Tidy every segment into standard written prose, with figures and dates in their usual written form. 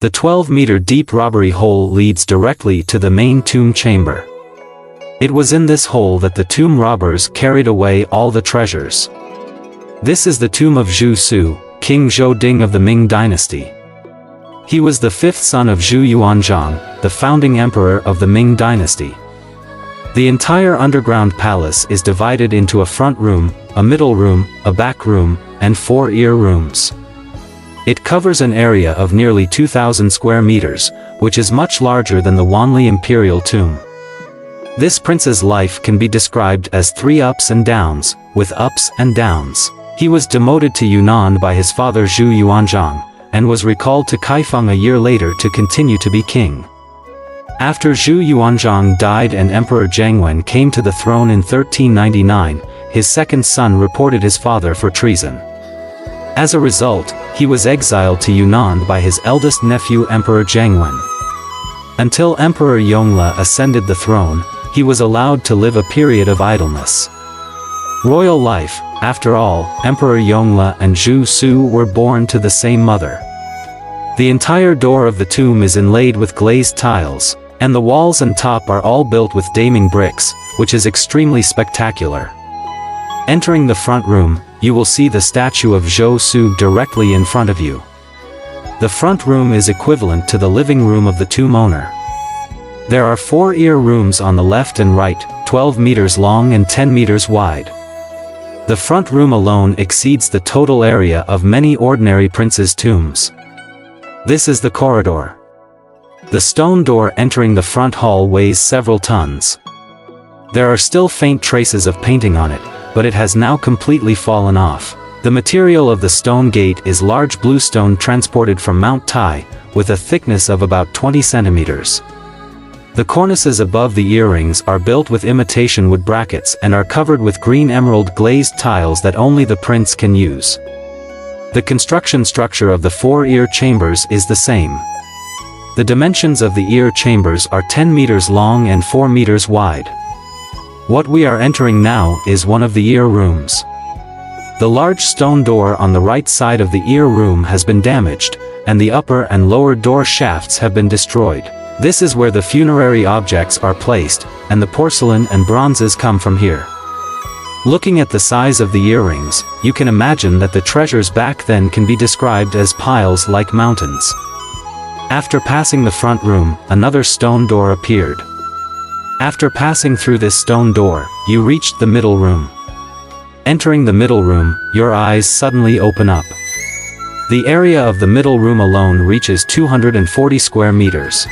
The 12-meter deep robbery hole leads directly to the main tomb chamber. It was in this hole that the tomb robbers carried away all the treasures. This is the tomb of Zhu Su, King Zhou Ding of the Ming dynasty. He was the fifth son of Zhu Yuanzhang, the founding emperor of the Ming dynasty. The entire underground palace is divided into a front room, a middle room, a back room, and 4 ear rooms. It covers an area of nearly 2,000 square meters, which is much larger than the Wanli imperial tomb. This prince's life can be described as 3 ups and downs, with ups and downs. He was demoted to Yunnan by his father Zhu Yuanzhang, and was recalled to Kaifeng a year later to continue to be king. After Zhu Yuanzhang died and Emperor Zhengwen came to the throne in 1399, his second son reported his father for treason. As a result, he was exiled to Yunnan by his eldest nephew Emperor Zhengwen. Until Emperor Yongle ascended the throne, he was allowed to live a period of idleness. Royal life, after all, Emperor Yongle and Zhu Su were born to the same mother. The entire door of the tomb is inlaid with glazed tiles, and the walls and top are all built with daiming bricks, which is extremely spectacular. Entering the front room, you will see the statue of Zhou Su directly in front of you. The front room is equivalent to the living room of the tomb owner. There are 4 ear rooms on the left and right, 12 meters long and 10 meters wide. The front room alone exceeds the total area of many ordinary princes' tombs. This is the corridor. The stone door entering the front hall weighs several tons. There are still faint traces of painting on it, but it has now completely fallen off. The material of the stone gate is large bluestone transported from Mount Tai, with a thickness of about 20 centimeters. The cornices above the earrings are built with imitation wood brackets and are covered with green emerald glazed tiles that only the prince can use. The construction structure of the 4 ear chambers is the same. The dimensions of the ear chambers are 10 meters long and 4 meters wide. What we are entering now is one of the ear rooms. The large stone door on the right side of the ear room has been damaged, and the upper and lower door shafts have been destroyed. This is where the funerary objects are placed, and the porcelain and bronzes come from here. Looking at the size of the earrings, you can imagine that the treasures back then can be described as piles like mountains. After passing the front room, another stone door appeared. After passing through this stone door, you reached the middle room. Entering the middle room, your eyes suddenly open up. The area of the middle room alone reaches 240 square meters.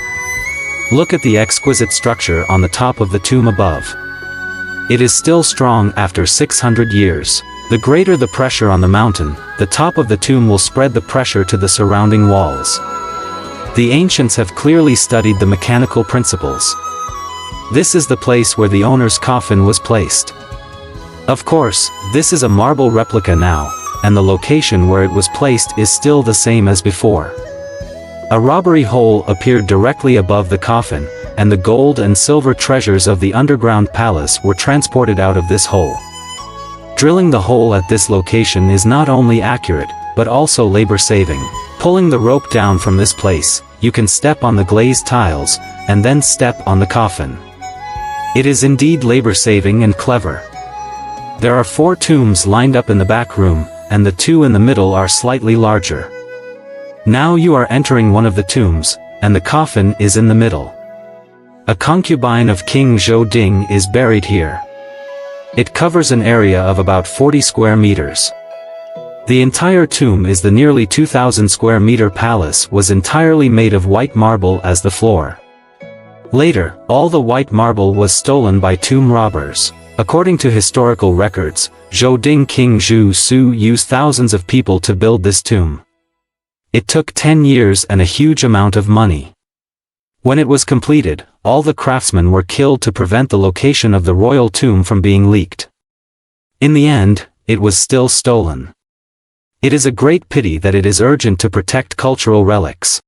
Look at the exquisite structure on the top of the tomb above. It is still strong after 600 years. The greater the pressure on the mountain, the top of the tomb will spread the pressure to the surrounding walls. The ancients have clearly studied the mechanical principles. This is the place where the owner's coffin was placed. Of course, this is a marble replica now, and the location where it was placed is still the same as before. A robbery hole appeared directly above the coffin, and the gold and silver treasures of the underground palace were transported out of this hole. Drilling the hole at this location is not only accurate, but also labor-saving. Pulling the rope down from this place, you can step on the glazed tiles, and then step on the coffin. It is indeed labor-saving and clever. There are 4 tombs lined up in the back room, and the 2 in the middle are slightly larger. Now you are entering one of the tombs, and the coffin is in the middle. A concubine of King Zhou Ding is buried here. It covers an area of about 40 square meters. The entire tomb is the nearly 2,000 square meter palace was entirely made of white marble as the floor. Later, all the white marble was stolen by tomb robbers. According to historical records, Zhou Ding King Zhu Su used thousands of people to build this tomb. It took 10 years and a huge amount of money. When it was completed, all the craftsmen were killed to prevent the location of the royal tomb from being leaked. In the end, it was still stolen. It is a great pity that it is urgent to protect cultural relics.